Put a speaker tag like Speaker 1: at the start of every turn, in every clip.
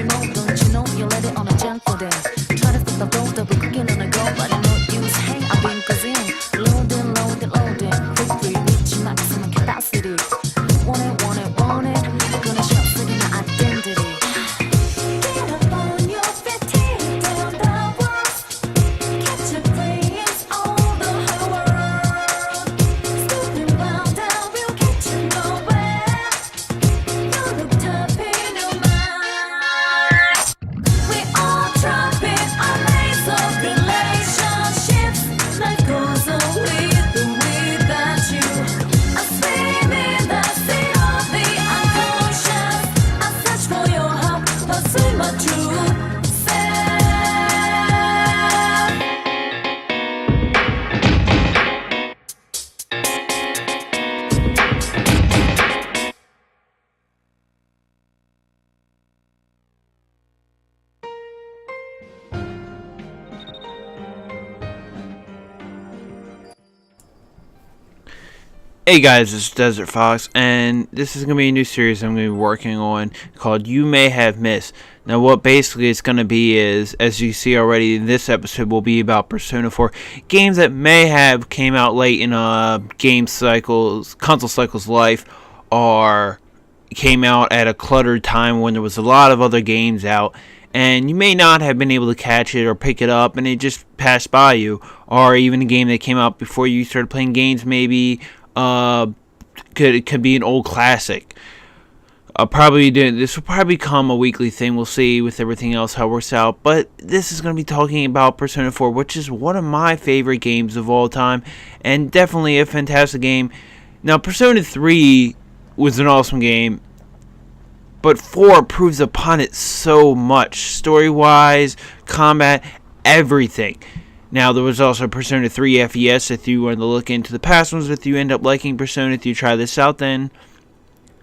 Speaker 1: remote, don't you know? You let it on a gentle day. Try to stop the flow, double cooking on the go, but I know use. Hey, I've been cuisine. Loading, loading, loading. Quickly reach maximum capacity. Want it, want it, want it. Gonna shop for my identity. Get up on your feet, down the walls. Catch a breeze all the whole world. Scooping round down, we'll get you nowhere. You looked up in your mind. We all dropping our lanes of relationships. Life goes on with or without you. I swim in the sea of the unconscious. I search for your heart, pursue my true self.
Speaker 2: Hey guys, it's Desert Fox, and this is going to be a new series I'm going to be working on called You May Have Missed. Now what basically it's going to be is, as you see already, this episode will be about Persona 4. Games that may have came out late in console cycle's life, or came out at a cluttered time when there was a lot of other games out, and you may not have been able to catch it or pick it up, and it just passed by you. Or even a game that came out before you started playing games, maybe could be an old classic. This will probably become a weekly thing. We'll see with everything else how it works out. But this is going to be talking about Persona 4, which is one of my favorite games of all time, and definitely a fantastic game. Now, Persona 3 was an awesome game, but 4 proves upon it so much, story-wise, combat, everything. Now, there was also Persona 3 FES. If you want to look into the past ones, if you end up liking Persona, if you try this out, then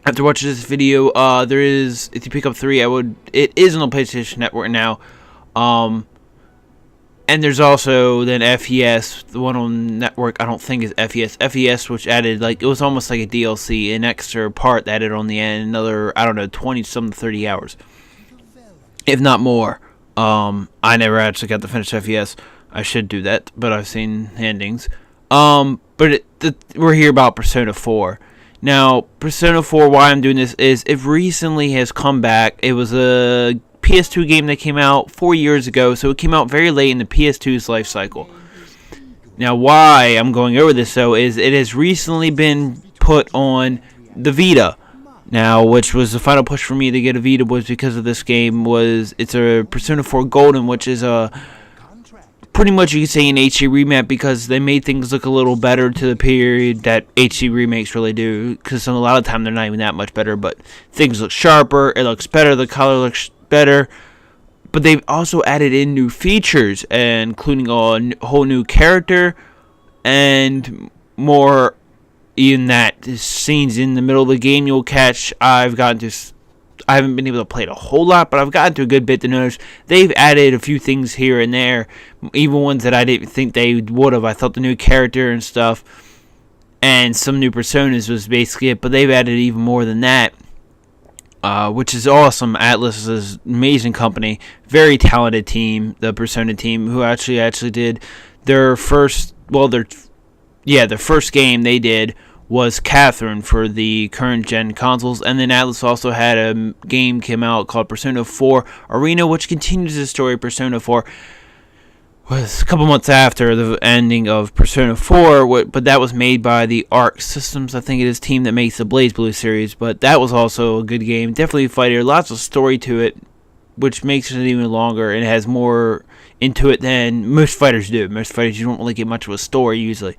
Speaker 2: after watching this video, there is, if you pick up 3, it is on the PlayStation Network now. And there's also then FES, the one on network, I don't think is FES. FES, which added, like, it was almost like a DLC, an extra part added on the end, another, I don't know, 20-some, 30 hours. If not more. I never actually got to finish FES. I should do that, but I've seen endings. We're here about Persona 4. Now, Persona 4, why I'm doing this is it recently has come back. It was a PS2 game that came out 4 years ago, so it came out very late in the PS2's life cycle. Now, why I'm going over this, though, is it has recently been put on the Vita. Now, which was the final push for me to get a Vita was because of this game. It's a Persona 4 Golden, which is a pretty much, you could say, an HD remake, because they made things look a little better to the period that HD remakes really do, because a lot of the time they're not even that much better, but things look sharper, it looks better, the color looks better, but they've also added in new features, including a whole new character, and more in that scenes in the middle of the game you'll catch. I haven't been able to play it a whole lot, but I've gotten to a good bit to notice they've added a few things here and there, even ones that I didn't think they would have. I thought the new character and stuff and some new personas was basically it, but they've added even more than that, which is awesome. Atlas is an amazing company, very talented team, the Persona team, who actually did their first game they did was Catherine for the current gen consoles, and then Atlas also had a game came out called Persona 4 Arena, which continues the story of Persona 4. Was a couple months after the ending of Persona 4, but that was made by the Arc Systems, I think it is, team that makes the Blaze Blue series, but that was also a good game, definitely a fighter, lots of story to it, which makes it even longer, and it has more into it than most fighters do. Most fighters, you don't really get much of a story usually.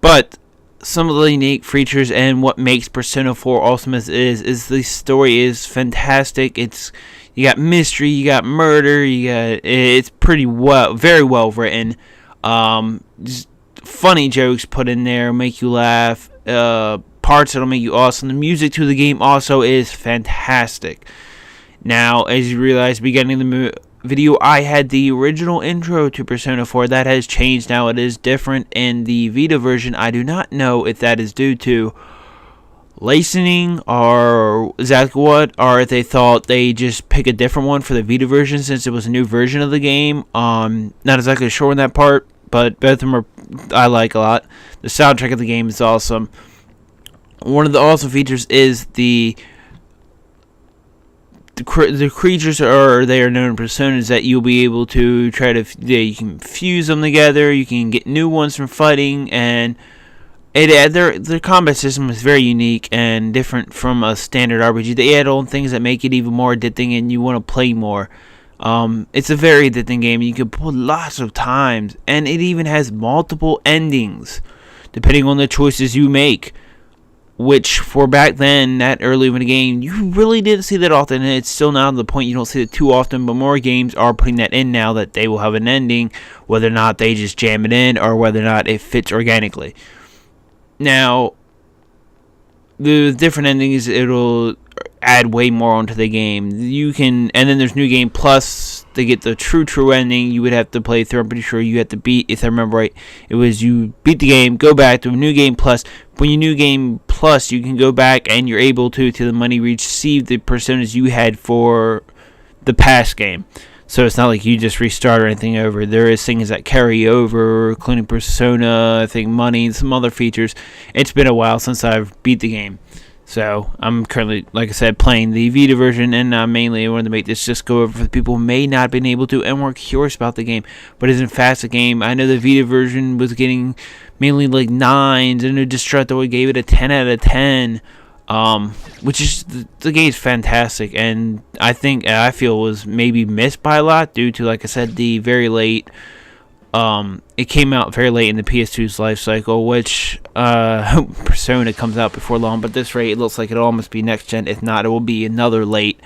Speaker 2: But some of the unique features and what makes Persona 4 awesome is the story is fantastic. You got mystery, you got murder, it's very well written. Just funny jokes put in there, make you laugh. Parts that'll make you awesome. The music to the game also is fantastic. Now, as you realize, beginning of the video, I had the original intro to Persona 4. That has changed now. It is different in the Vita version. I do not know if that is due to licensing or exactly what, or if they thought they just pick a different one for the Vita version since it was a new version of the game. Not exactly sure on that part, but both of them I like a lot. The soundtrack of the game is awesome. One of the awesome features is the creatures they are known personas that you'll be able to try to you can fuse them together. You can get new ones from fighting, and their combat system is very unique and different from a standard RPG. They add on things that make it even more addicting, and you want to play more. It's a very addicting game. You can play lots of times, and it even has multiple endings depending on the choices you make. Which, for back then, that early in the game, you really didn't see that often, and it's still now to the point you don't see it too often, but more games are putting that in now that they will have an ending, whether or not they just jam it in, or whether or not it fits organically. Now, the different endings, it'll add way more onto the game. And then there's New Game Plus. To get the true ending, you would have to play through. I'm pretty sure you have to beat, if I remember right, it was you beat the game, go back to a New Game Plus. When you New Game Plus, you can go back and you're able to the money, receive the personas you had for the past game. So it's not like you just restart or anything over. There is things that carry over, including persona, I think money, and some other features. It's been a while since I've beat the game. So I'm currently, like I said, playing the Vita version, and mainly I wanted to make this just go over for the people who may not have been able to and were curious about the game, but isn't fast a game. I know the Vita version was getting mainly like 9s, and Destructo gave it a 10 out of 10, which is the game's fantastic, and I feel was maybe missed by a lot due to, like I said, the very late. It came out very late in the PS2's life cycle, which Persona comes out before long, but at this rate it looks like it'll almost be next gen. If not, it will be another late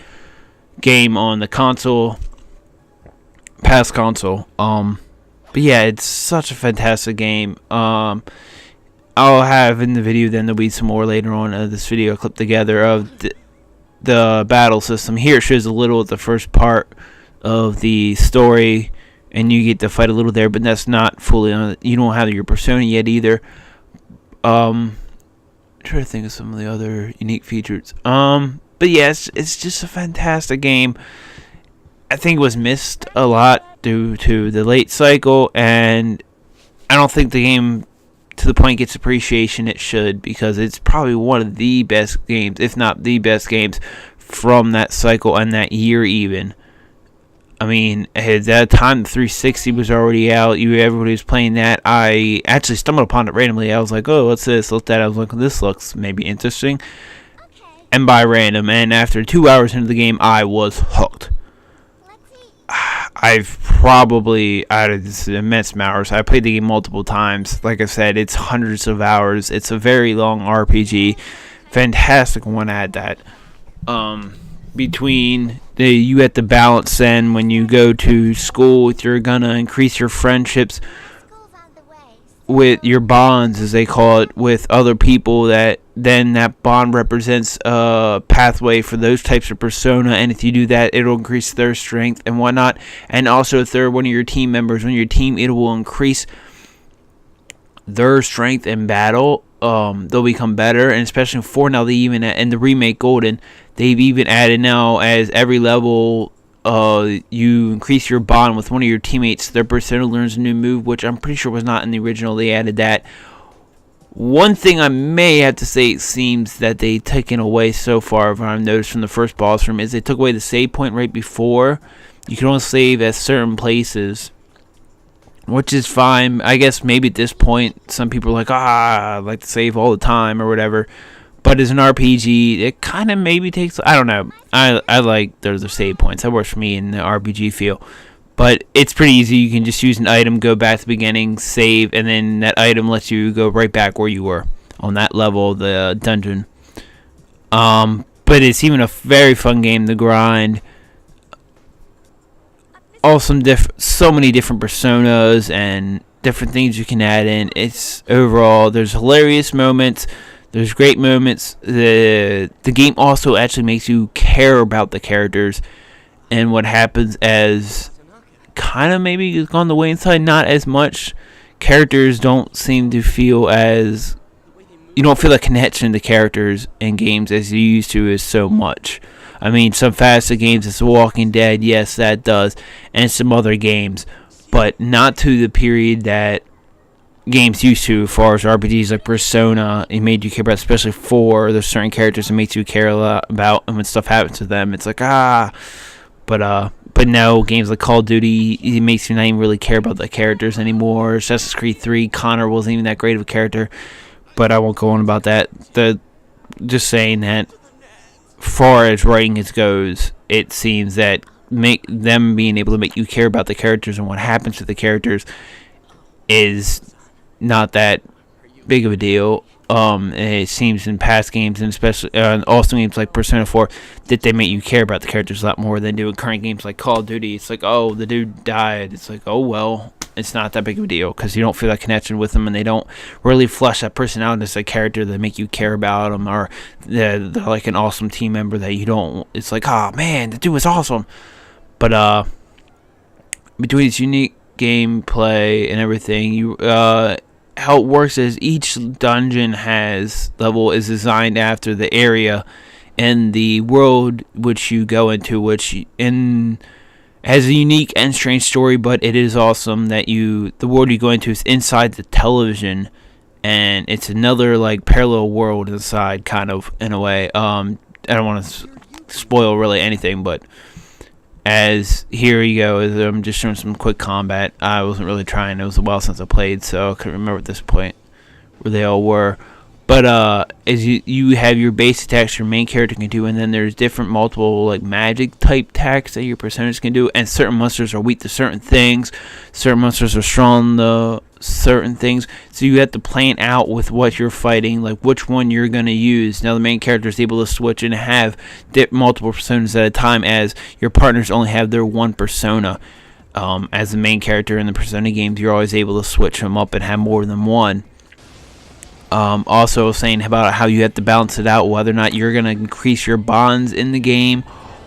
Speaker 2: game on the console, past console. But yeah, it's such a fantastic game. I'll have in the video, then there'll be some more later on this video clip together of the battle system. Here it shows a little of the first part of the story, and you get to fight a little there, but that's not fully on. You don't have your persona yet either. I'm trying to think of some of the other unique features. But yes, it's just a fantastic game. I think it was missed a lot due to the late cycle, and I don't think the game to the point gets appreciation it should, because it's probably one of the best games, if not the best games, from that cycle and that year even. I mean, at that time, the 360 was already out. Everybody was playing that. I actually stumbled upon it randomly. I was like, oh, what's this? Looked at it. I was like, this looks maybe interesting. Okay. And by random. And after 2 hours into the game, I was hooked. I've probably, out of this immense amount of hours, I played the game multiple times. Like I said, it's hundreds of hours. It's a very long RPG. Fantastic one at that. Between you have to balance then when you go to school, if you're gonna increase your friendships with your bonds, as they call it, with other people, that bond represents a pathway for those types of persona, and if you do that, it'll increase their strength and whatnot. And also, if they're one of your team members on your team, it will increase their strength in battle. They'll become better, and especially for now, they even in the remake Golden, they've even added now, as every level you increase your bond with one of your teammates, their persona learns a new move, which I'm pretty sure was not in the original. They added that. One thing I may have to say, it seems that they've taken away so far, if I've noticed from the first boss room, is they took away the save point right before. You can only save at certain places, which is fine. I guess maybe at this point, some people are like, I like to save all the time or whatever. But as an RPG, it kind of maybe takes, I don't know. I like the save points. That works for me in the RPG feel. But it's pretty easy. You can just use an item, go back to the beginning, save, and then that item lets you go right back where you were on that level of the dungeon. But it's even a very fun game to grind. Awesome, so many different personas and different things you can add in. It's overall, there's hilarious moments, there's great moments. The game also actually makes you care about the characters and what happens, as kind of maybe gone the way inside, not as much. Characters don't seem to feel as you don't feel the connection to characters in games as you used to is so much. I mean, some faster games, it's Walking Dead, yes, that does, and some other games, but not to the period that games used to, as far as RPGs like Persona. It made you care about, especially 4. There's certain characters that makes you care a lot about, and when stuff happens to them, it's like, but no, games like Call of Duty, it makes you not even really care about the characters anymore. Assassin's Creed 3, Connor wasn't even that great of a character, but I won't go on about that. Just saying that, far as writing goes, it seems that them being able to make you care about the characters and what happens to the characters is not that big of a deal. It seems in past games, and especially also games like Persona 4, that they make you care about the characters a lot more than do in current games like Call of Duty. It's like, oh, the dude died. It's like, oh, well, it's not that big of a deal because you don't feel that connection with them, and they don't really flesh that person out as a character that make you care about them, or they're like an awesome team member that you don't. It's like, oh, man, the dude was awesome. But between its unique gameplay and everything, how it works is each dungeon level is designed after the area and the world which you go into, which has a unique and strange story, but it is awesome that the world you go into is inside the television, and it's another like parallel world inside, kind of, in a way. I don't want to spoil really anything, but as here you go, I'm just showing some quick combat. I wasn't really trying. It was a while since I played, so I couldn't remember at this point where they all were. But as you have your base attacks your main character can do, and then there's different multiple like magic type attacks that your personas can do, and certain monsters are weak to certain things. Certain monsters are strong to certain things, so you have to plan out with what you're fighting, like which one you're going to use. Now the main character is able to switch and have multiple personas at a time, as your partners only have their one persona. As the main character in the Persona games, you're always able to switch them up and have more than one. Also saying about how you have to balance it out, whether or not you're going to increase your bonds in the game,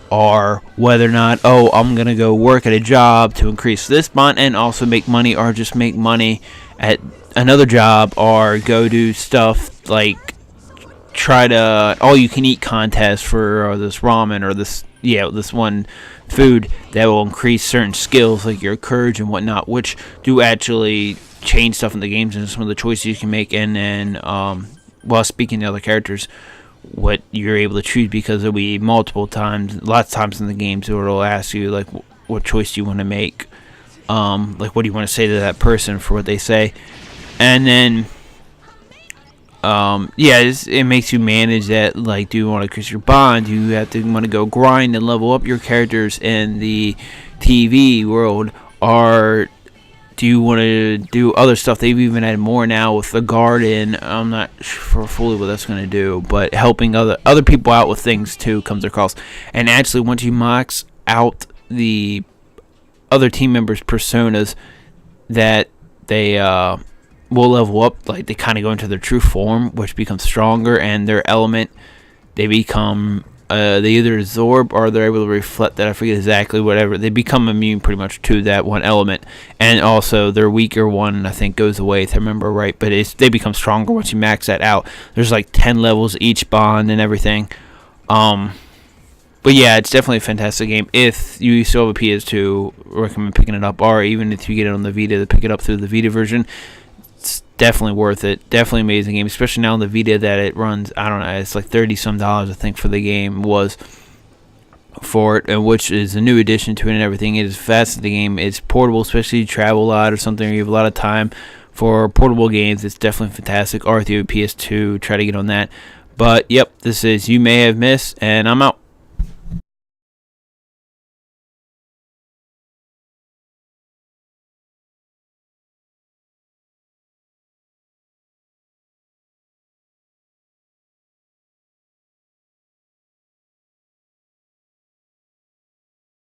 Speaker 2: or whether or not, oh, I'm going to go work at a job to increase this bond and also make money, or just make money at another job, or go do stuff like try to all-you-can-eat contest for this ramen or this one food that will increase certain skills like your courage and whatnot, which do actually change stuff in the games and some of the choices you can make. And then while speaking to other characters, what you're able to choose, because there'll be lots of times in the games where it'll ask you like what choice do you want to make, like what do you want to say to that person for what they say. And then it makes you manage that, like, do you want to increase your bond, do you want to go grind and level up your characters in the TV world, or do you want to do other stuff? They've even added more now with the garden. I'm not sure fully what that's going to do, but helping other people out with things too comes across. And actually, once you max out the other team members' personas, that they will level up, like they kind of go into their true form, which becomes stronger, and their element, they become they either absorb or they're able to reflect that. I forget exactly, whatever. They become immune pretty much to that one element, and also their weaker one, I think, goes away if I remember right. But they become stronger once you max that out. There's like 10 levels each bond and everything. But yeah, it's definitely a fantastic game. If you still have a PS2, recommend picking it up, or even if you get it on the Vita, to pick it up through the Vita version. It's definitely worth it. Definitely amazing game, especially now on the Vita that it runs. I don't know, it's like $30-some, I think, for the game was for it, and which is a new addition to it and everything. It is fast. The game is portable, especially if you travel a lot or something, or you have a lot of time for portable games. It's definitely fantastic. Or if you have a PS2, try to get on that. But yep, this is You May Have Missed, and I'm out.